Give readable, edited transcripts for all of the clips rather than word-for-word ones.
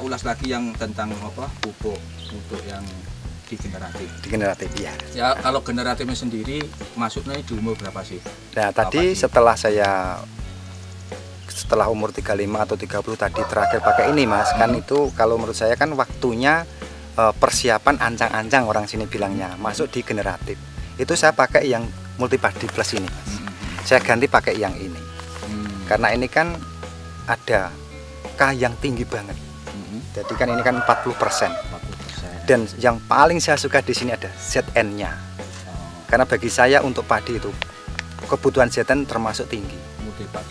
ulas lagi yang tentang apa pupuk yang degeneratif. Degeneratif ya. Ya kalau generatifnya sendiri masuknya di umur berapa sih? Nah tadi setelah umur 35 atau 30 tadi terakhir pakai ini Mas, kan itu kalau menurut saya kan waktunya persiapan ancang-ancang orang sini bilangnya masuk di generatif. Itu saya pakai yang multipadi plus ini Mas. Saya ganti pakai yang ini. Karena ini kan ada K yang tinggi banget. Jadi kan ini kan 40%. Dan yang paling saya suka di sini ada ZN-nya. Karena bagi saya untuk padi itu kebutuhan ZN termasuk tinggi.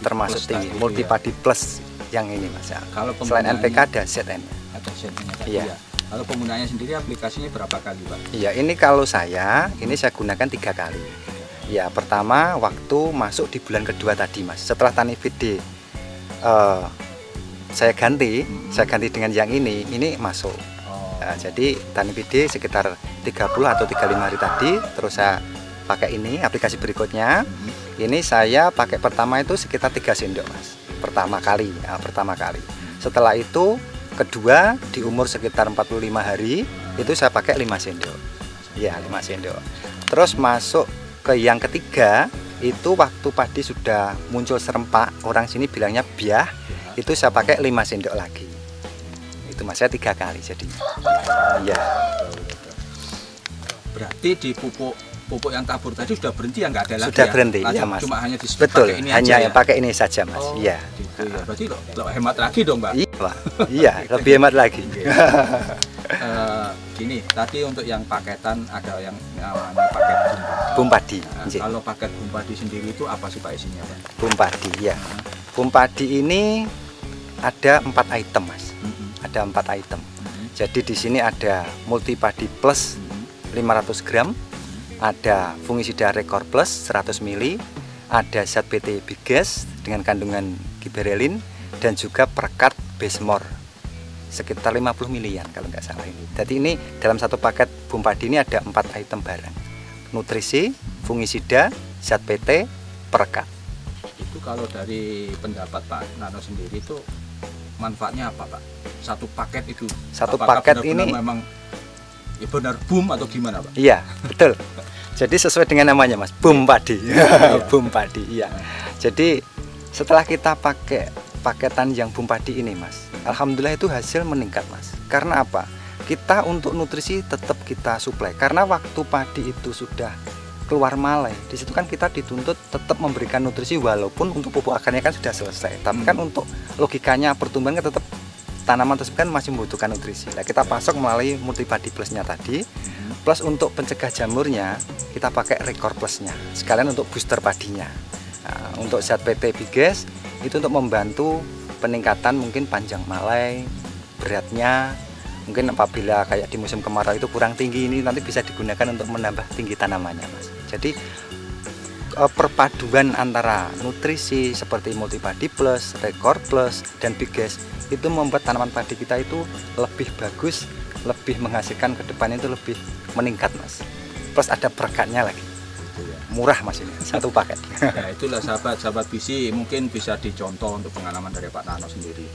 Termasuk tinggi, multipadi plus yang ini Mas ya. Kalau selain NPK ada ZN-nya. Ada ZN-nya tadi iya. Ya. Kalau penggunaannya sendiri aplikasinya berapa kali Pak? Iya, ini kalau saya gunakan 3 kali. Ya, pertama waktu masuk di bulan kedua tadi Mas. Setelah Tanifid saya ganti dengan yang ini masuk. Nah, jadi Tanifid sekitar 30 atau 35 hari tadi, terus saya pakai ini aplikasi berikutnya. Ini saya pakai pertama itu sekitar 3 sendok Mas. Pertama kali. Setelah itu kedua di umur sekitar 45 hari itu saya pakai 5 sendok. Ya, 5 sendok. Terus masuk ke yang ketiga itu waktu padi sudah muncul serempak, orang sini bilangnya biah, itu saya pakai 5 sendok lagi. Itu Mas, saya 3 kali jadi. Iya. Berarti di pupuk yang tabur tadi sudah berhenti ya, nggak ada lagi. Sudah berhenti ya Mas. Cuma hanya di betul, ini hanya aja, yang pakai ini saja Mas. Iya. Gitu ya. Berarti lo hemat lagi dong Mbak. Iya, Pak. Iya, lebih hemat lagi. Gini, tadi untuk yang paketan ada yang namanya paket Bumpadi. Nah, kalau paket Bumpadi sendiri itu apa sih Pak isinya Pak? Bumpadi ya. Bumpadi ini ada 4 item Mas. Ada 4 item. Jadi di sini ada multipadi plus 500 gram, ada fungisida Rekor plus 100 ml, ada zat PT Bigas dengan kandungan giberelin, dan juga perekat Besmor sekitar 50 milian kalau nggak salah ini. Jadi ini dalam satu paket Bumpadi ini ada 4 item barang: nutrisi, fungisida, zat PT, perekat. Itu kalau dari pendapat Pak Nano sendiri itu manfaatnya apa Pak? Satu paket itu? Satu apakah paket benar-benar ini memang ya benar boom atau gimana Pak? Iya betul. Jadi sesuai dengan namanya Mas, Bumpadi. Bumpadi, iya. Jadi setelah kita pakai paketan yang Bumpadi ini Mas, alhamdulillah itu hasil meningkat Mas. Karena apa? Kita untuk nutrisi tetap kita suplai. Karena waktu padi itu sudah keluar malai, di situ kan kita dituntut tetap memberikan nutrisi walaupun untuk pupuk akarnya kan sudah selesai. Tapi kan untuk logikanya pertumbuhan kan tetap tanaman tersebut kan masih membutuhkan nutrisi. Nah, kita pasok melalui multipadi plusnya tadi. Plus untuk pencegah jamurnya kita pakai Rekor plusnya. Sekalian untuk booster padinya. Nah, untuk zat PT Bigas itu untuk membantu peningkatan mungkin panjang malai, beratnya. Mungkin apabila kayak di musim kemarau itu kurang tinggi, ini nanti bisa digunakan untuk menambah tinggi tanamannya Mas. Jadi perpaduan antara nutrisi seperti multipadi plus, Rekor plus, dan Bigas itu membuat tanaman padi kita itu lebih bagus, lebih menghasilkan ke depannya itu lebih meningkat Mas. Plus ada perekatnya lagi. Murah Mas ini, satu paket. Ya itulah sahabat visi, mungkin bisa dicontoh untuk pengalaman dari Pak Nano sendiri.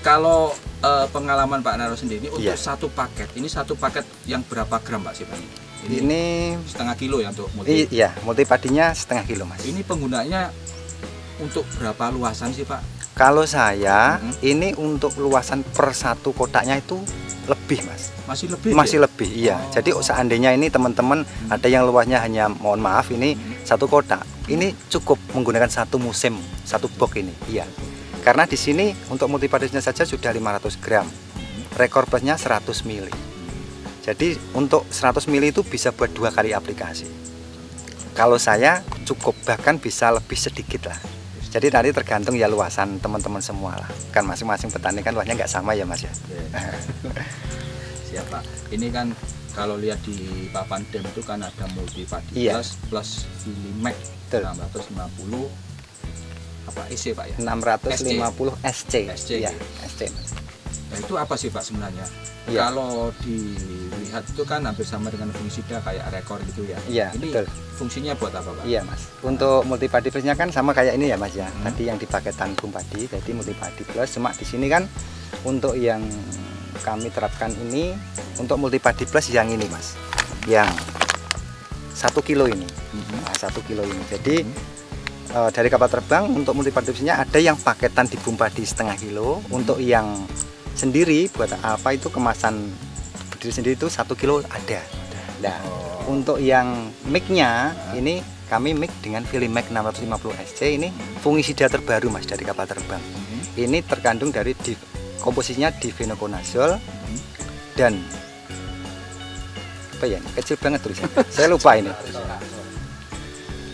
Kalau pengalaman Pak Nano sendiri untuk satu paket, ini satu paket yang berapa gram Pak sih Pak? Ini setengah kilo ya untuk multi. Iya, multipadinya setengah kilo Mas. Ini penggunaannya untuk berapa luasan sih Pak? Kalau saya ini untuk luasan per satu kotaknya itu lebih Mas. Masih lebih? Masih lebih, iya. Jadi seandainya ini teman-teman ada yang luasnya hanya, mohon maaf ini satu kotak, ini cukup menggunakan satu musim, satu box ini, iya. Karena di sini untuk multipadisnya saja sudah 500 gram, Rekor plusnya 100 ml. Jadi untuk 100 ml itu bisa buat 2 kali aplikasi. Kalau saya cukup, bahkan bisa lebih sedikit lah. Jadi nanti tergantung ya luasan teman-teman semua lah. Kan masing-masing petani kan luasnya nggak sama ya Mas ya. Siapa? Ini kan kalau lihat di papan dem itu kan ada multipadi plus Filimax 650 apa SC Pak ya? 650 SC. Ya, SC. Nah, itu apa sih Pak sebenarnya? Ya. Kalau dilihat itu kan hampir sama dengan fungisida kayak Rekor gitu ya. Iya, ini betul. Fungsinya buat apa Pak? Iya Mas. Untuk multipadi plusnya kan sama kayak ini ya Mas ya. Tadi yang di paketan Bumpadi, jadi multipadi plus. Cuma di sini kan untuk yang kami terapkan ini untuk Multipadi Plus yang ini Mas, yang 1 kilo ini. Nah, 1 kilo ini. Jadi dari kapal terbang untuk Multipadi Plusnya ada yang paketan di Bumpadi setengah kilo. Untuk yang sendiri buat apa itu kemasan berdiri sendiri itu 1 kilo ada. Nah, untuk yang mic-nya ini kami mic dengan Filimac 650 SC, ini fungisida terbaru Mas dari kapal terbang. Ini terkandung dari komposisinya difenoconazole dan apa ya, kecil banget tulisannya. Saya lupa ini.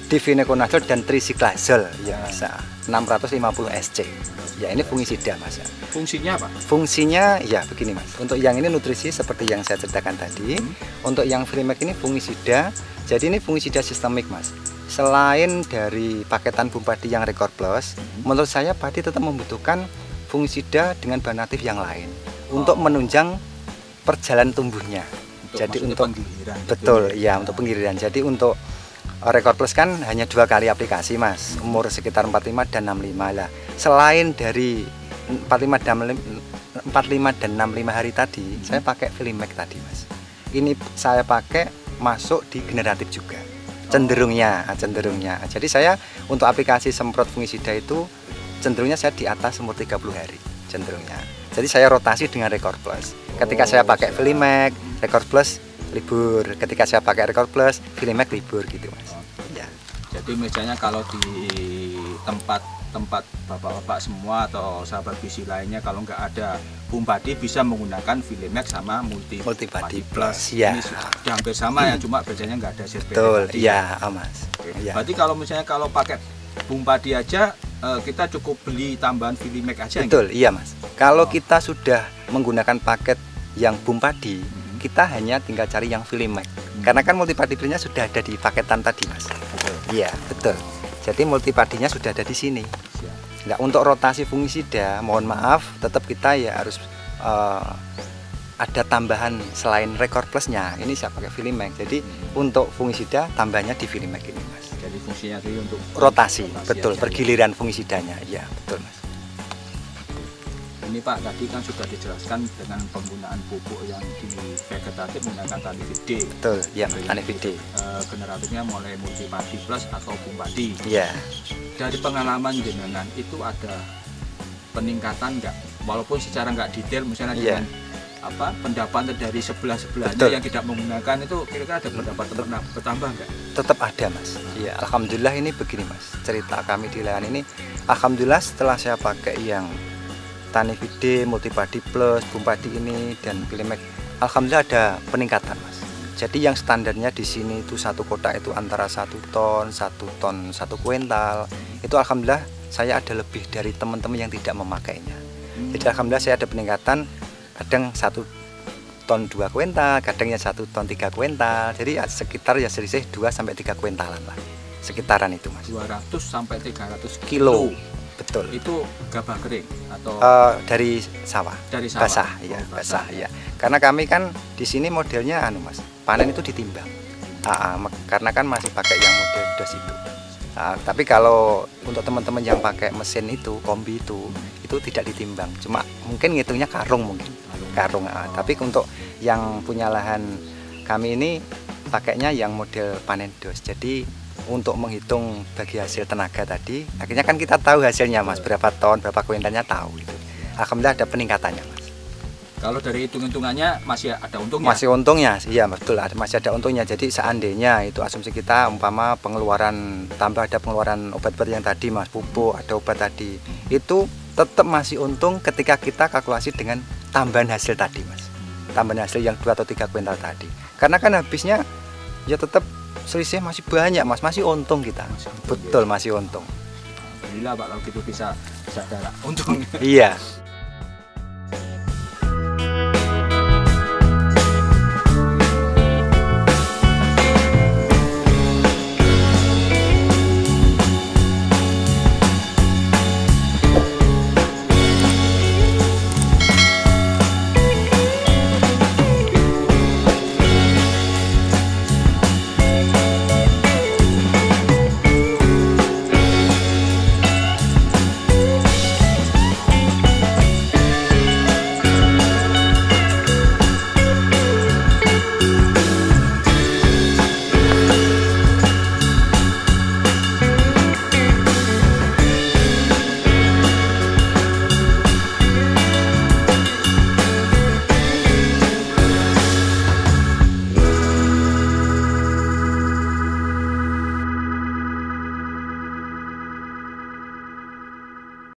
Difenoconazole dan trisiklazole ya Mas. 650 SC. Ya ini fungisida Mas. Fungsinya apa? Fungsinya ya begini Mas. Untuk yang ini nutrisi seperti yang saya ceritakan tadi. Untuk yang Filimac ini fungisida. Jadi ini fungisida sistemik Mas. Selain dari paketan Bumpadi yang Record Plus, menurut saya padi tetap membutuhkan fungisida dengan bahan aktif yang lain untuk menunjang perjalanan tumbuhnya. Jadi untuk betul ya, untuk penggiliran. Jadi untuk Record Plus kan hanya 2 kali aplikasi Mas, umur sekitar 45 dan 65 lah. Selain dari 45 dan 65 hari tadi, saya pakai Filimac tadi Mas. Ini saya pakai masuk di generatif juga. Cenderungnya. Jadi saya untuk aplikasi semprot fungisida itu cenderungnya saya di atas umur 30 hari cenderungnya. Jadi saya rotasi dengan Record Plus. Ketika saya pakai Filimac, Record Plus libur. Ketika saya pakai Record Plus, Filimac libur gitu Mas. Ya. Jadi misalnya kalau di tempat bapak-bapak semua atau sahabat visi lainnya kalau nggak ada Bumpadi bisa menggunakan Filimac sama Multipadi Plus. Ya. Ini sudah hampir sama ya, cuma bedanya nggak ada CPD. Betul, iya Mas. Ya. Berarti kalau misalnya kalau pakai Bumpadi aja kita cukup beli tambahan Filimac aja. Betul, iya Mas. Kalau kita sudah menggunakan paket yang Bumpadi, kita hanya tinggal cari yang Filimac. Karena kan Multipadi Plusnya sudah ada di paketan tadi Mas. Betul. Iya, betul. Jadi Multipadinya sudah ada di sini. Nah, untuk rotasi fungisida, mohon maaf, tetap kita ya harus ada tambahan selain Record Plusnya. Ini saya pakai Filimac. Jadi untuk fungisida tambahnya di Filimac ini Mas. Jadi fungsinya itu untuk rotasi betul, pergiliran fungisidanya. Iya, betul Mas. Ini Pak, tadi kan sudah dijelaskan dengan penggunaan pupuk yang di vegetatif menggunakan Tanifide. Betul, ya Tanifide. Generatifnya mulai Multipadi Plus atau Bumpadi. Iya. Dari pengalaman jenengan itu ada peningkatan nggak? Walaupun secara nggak detail, misalnya dengan pendapat dari sebelah-sebelahnya yang tidak menggunakan itu, kira-kira ada pendapat bertambah nggak? Tetap ada Mas. Iya, alhamdulillah ini begini Mas. Cerita kami di lahan ini, alhamdulillah setelah saya pakai yang Tanifide, Multipadi Plus, Bumpadi ini dan Filimac, alhamdulillah ada peningkatan Mas. Jadi yang standarnya di sini itu satu kotak itu antara 1 ton, 1 kuintal. Itu alhamdulillah saya ada lebih dari teman-teman yang tidak memakainya. Jadi alhamdulillah saya ada peningkatan, kadang 1 ton 2 kuintal, kadang ya 1 ton 3 kuintal. Jadi sekitar ya selisih 2 sampai 3 kuintalan lah. Sekitaran itu Mas. 200 sampai 300 kilo. Betul. Itu gabah kering atau dari sawah? Dari sawah. Basah, ya, basah, ya. Karena kami kan di sini modelnya Mas, panen itu ditimbang. Karena kan masih pakai yang model dos itu. Tapi kalau untuk teman-teman yang pakai mesin itu, kombi itu tidak ditimbang. Cuma mungkin ngitungnya karung mungkin. Karung. Tapi untuk yang punya lahan kami ini pakainya yang model panen dos. Jadi untuk menghitung bagi hasil tenaga tadi, akhirnya kan kita tahu hasilnya Mas, berapa ton, berapa kuintalnya tahu gitu. Alhamdulillah ada peningkatannya Mas. Kalau dari hitung-hitungannya masih ada untungnya? Masih untungnya, iya betul, masih ada untungnya. Jadi seandainya itu asumsi kita umpama pengeluaran, tambah ada pengeluaran obat-obat yang tadi Mas, pupuk, ada obat tadi, itu tetap masih untung ketika kita kalkulasi dengan tambahan hasil tadi Mas. Tambahan hasil yang 2 atau 3 kuintal tadi. Karena kan habisnya ya tetap selisih masih banyak Mas, masih untung kita. Betul, masih untung. Alhamdulillah Pak, kalau gitu bisa ada untung. Iya.